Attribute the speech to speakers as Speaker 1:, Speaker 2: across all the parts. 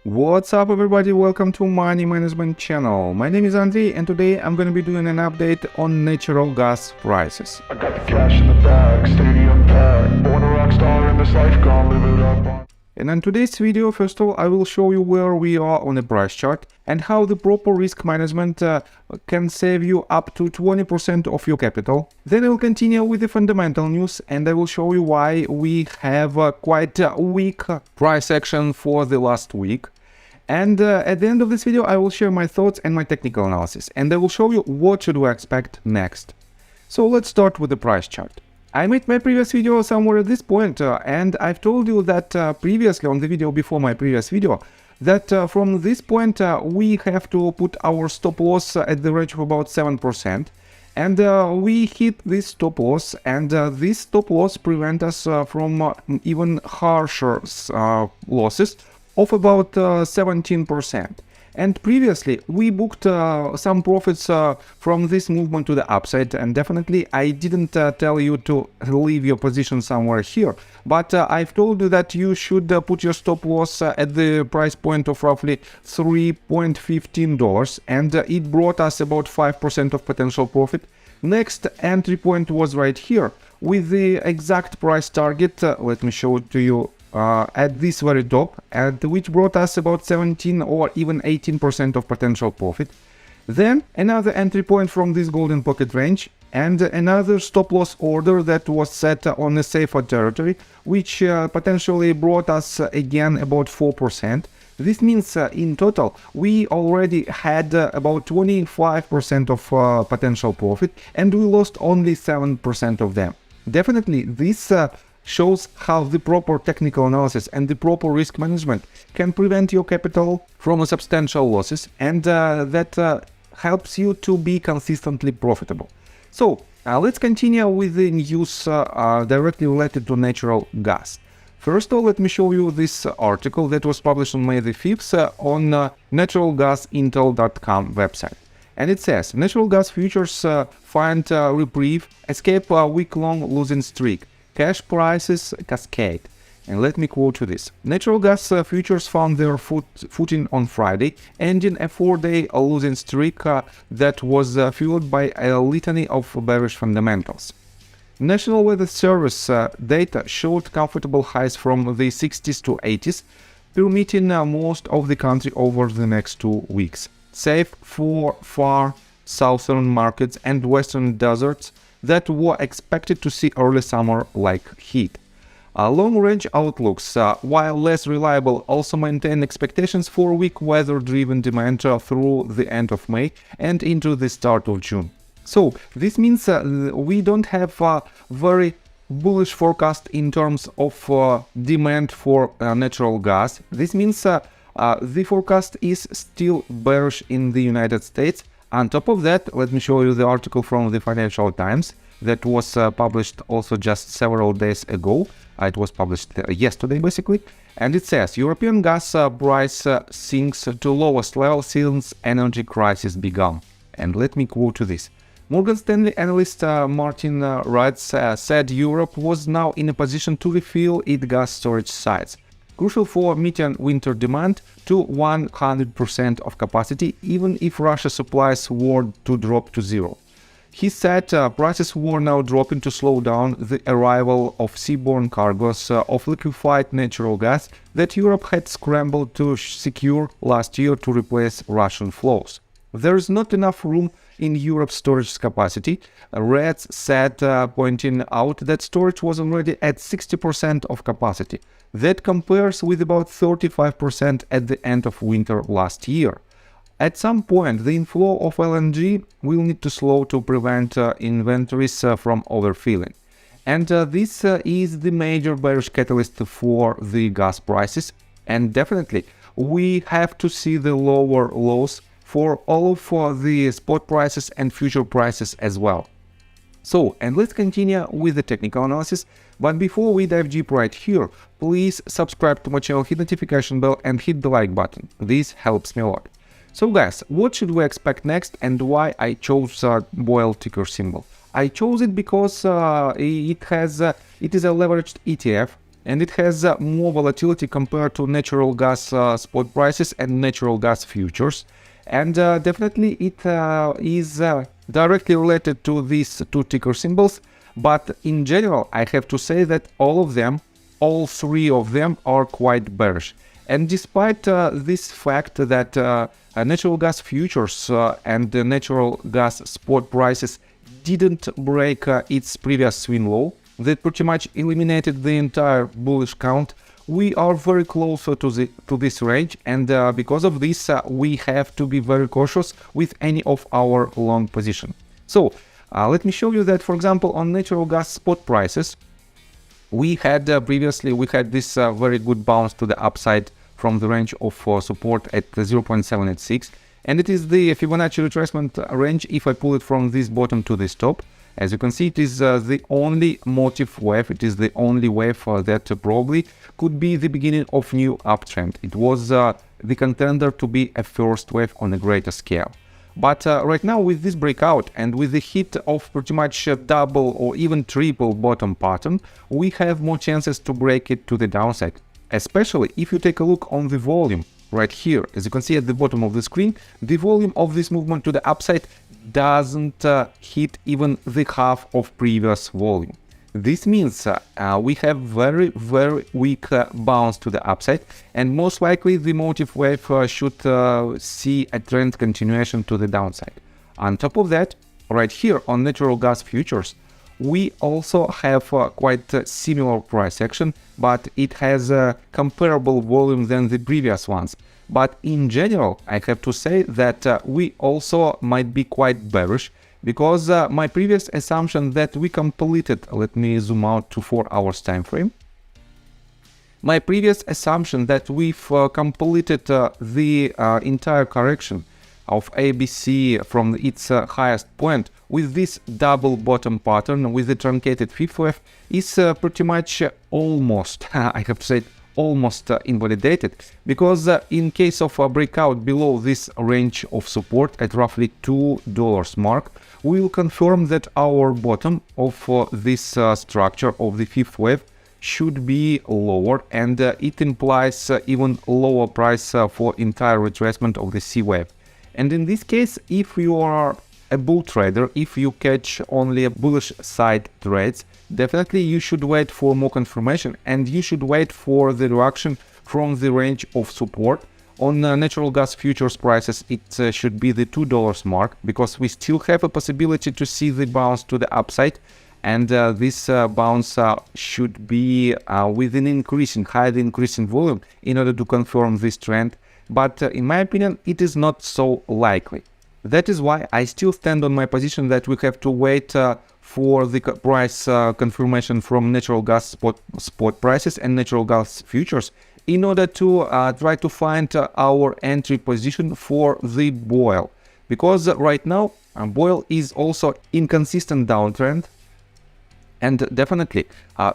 Speaker 1: What's up everybody, welcome to Money Management channel. My name is Andrei and today I'm gonna be doing an update on natural gas prices.
Speaker 2: I got the cash in the bag, stadium packed. Born a rock star in this life, gonna live it up.
Speaker 1: And in today's video, first of all, I will show you where we are on the price chart and how the proper risk management can save you up to 20% of your capital. Then I will continue with the fundamental news and I will show you why we have quite a weak price action for the last week. And at the end of this video, I will share my thoughts and my technical analysis, and I will show you what should we expect next. So let's start with the price chart. I made my previous video somewhere at this point, and I've told you that previously on the video before my previous video, that from this point we have to put our stop loss at the range of about 7%. And we hit this stop loss, and this stop loss prevent us from even harsher losses of about 17%. And previously we booked some profits from this movement to the upside, and definitely I didn't tell you to leave your position somewhere here, but I've told you that you should put your stop loss at the price point of roughly $3.15, and it brought us about 5% of potential profit. Next entry point was right here with the exact price target, let me show it to you, at this very top, and which brought us about 17 or even 18% of potential profit. Then another entry point from this golden pocket range, and another stop loss order that was set on a safer territory, which potentially brought us again about 4%. This means in total we already had about 25% of potential profit, and we lost only 7% of them. Definitely this shows how the proper technical analysis and the proper risk management can prevent your capital from substantial losses, and that helps you to be consistently profitable. So let's continue with the news directly related to natural gas. First of all, let me show you this article that was published on May the 5th on naturalgasintel.com website. And it says, natural gas futures find reprieve, escape a week-long losing streak. Cash prices cascade. And let me quote you this. Natural gas futures found their footing on Friday, ending a 4-day losing streak that was fueled by a litany of bearish fundamentals. National Weather Service data showed comfortable highs from the 60s to 80s, permitting most of the country over the next 2 weeks. Save for far southern markets and western deserts that were expected to see early summer-like heat. Long-range outlooks, while less reliable, also maintain expectations for weak weather-driven demand through the end of May and into the start of June. So this means we don't have a very bullish forecast in terms of demand for natural gas. This means the forecast is still bearish in the United States. On top of that, let me show you the article from the Financial Times that was published also just several days ago. It was published yesterday basically, and it says European gas price sinks to lowest level since energy crisis began. And let me quote you this. Morgan Stanley analyst Martin Wrights said Europe was now in a position to refill its gas storage sites, crucial for meeting winter demand to 100% of capacity, even if Russia's supplies were to drop to zero. He said prices were now dropping to slow down the arrival of seaborne cargoes of liquefied natural gas that Europe had scrambled to secure last year to replace Russian flows. There is not enough room in Europe's storage capacity, Wrights said, pointing out that storage was already at 60% of capacity. That compares with about 35% at the end of winter last year. At some point, the inflow of LNG will need to slow to prevent inventories from overfilling. And this is the major bearish catalyst for the gas prices. And definitely, we have to see the lower lows for all of the spot prices and future prices as well. So, and let's continue with the technical analysis, but before we dive deep right here, please subscribe to my channel, hit notification bell and hit the like button. This helps me a lot. So guys, what should we expect next and why I chose BOIL ticker symbol? I chose it because it is a leveraged ETF and it has more volatility compared to natural gas spot prices and natural gas futures. And definitely it is directly related to these two ticker symbols. But in general, I have to say that all three of them are quite bearish. And despite this fact that natural gas futures and natural gas spot prices didn't break its previous swing low, that pretty much eliminated the entire bullish count, we are very close to this range, and because of this we have to be very cautious with any of our long position. So let me show you that, for example, on natural gas spot prices, we had previously this very good bounce to the upside from the range of support at 0.786, and it is the Fibonacci retracement range if I pull it from this bottom to this top. As you can see, it is the only motive wave, it is the only wave that probably could be the beginning of new uptrend. It was the contender to be a first wave on a greater scale. But right now, with this breakout and with the hit of pretty much a double or even triple bottom pattern, we have more chances to break it to the downside, especially if you take a look on the volume right here. As you can see at the bottom of the screen, the volume of this movement to the upside doesn't hit even the half of previous volume. This means we have very weak bounce to the upside, and most likely the motive wave should see a trend continuation to the downside. On top of that, right here on natural gas futures, we also have quite a similar price action, but it has a comparable volume than the previous ones. But in general, I have to say that we also might be quite bearish, because my previous assumption that we completed, let me zoom out to 4 hours time frame. My previous assumption that we've completed the entire correction of ABC from its highest point with this double bottom pattern with the truncated fifth wave is pretty much almost, I have to say, almost invalidated, because in case of a breakout below this range of support at roughly $2 mark, we will confirm that our bottom of this structure of the fifth wave should be lower, and it implies even lower price for entire retracement of the C wave. And in this case, if you are a bull trader, if you catch only a bullish side trades, definitely you should wait for more confirmation, and you should wait for the reaction from the range of support. On natural gas futures prices, it should be the $2 mark, because we still have a possibility to see the bounce to the upside, and this bounce should be with an highly increasing volume in order to confirm this trend. But in my opinion, it is not so likely. That is why I still stand on my position that we have to wait for the price confirmation from natural gas spot prices and natural gas futures in order to try to find our entry position for the boil. Because right now, boil is also inconsistent downtrend. And definitely,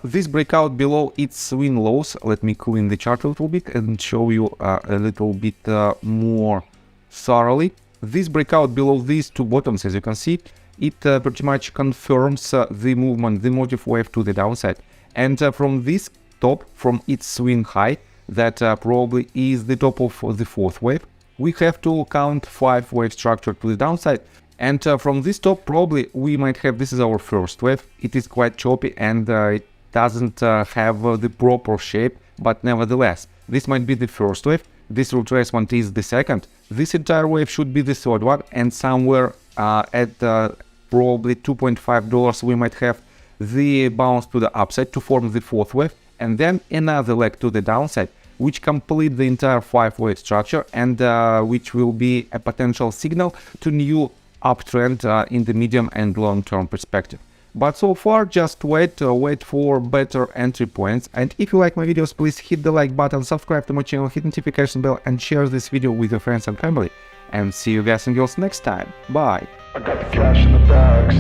Speaker 1: this breakout below its swing lows, let me clean the chart a little bit and show you a little bit more thoroughly. This breakout below these two bottoms, as you can see, it pretty much confirms the movement, the motive wave to the downside. And from this top, from its swing high, that probably is the top of the fourth wave, we have to count 5 wave structure to the downside. And from this top, probably we might have, this is our first wave. It is quite choppy, and it doesn't have the proper shape, but nevertheless, this might be the first wave. This retracement is the second. This entire wave should be the third one, and somewhere at probably $2.5 we might have the bounce to the upside to form the fourth wave, and then another leg to the downside, which complete the entire 5-wave structure, and which will be a potential signal to new uptrend in the medium and long-term perspective. But so far, just wait for better entry points. And if you like my videos, please hit the like button, subscribe to my channel, hit notification bell, and share this video with your friends and family. And see you guys and girls next time. Bye!
Speaker 2: I got the cash in the bag,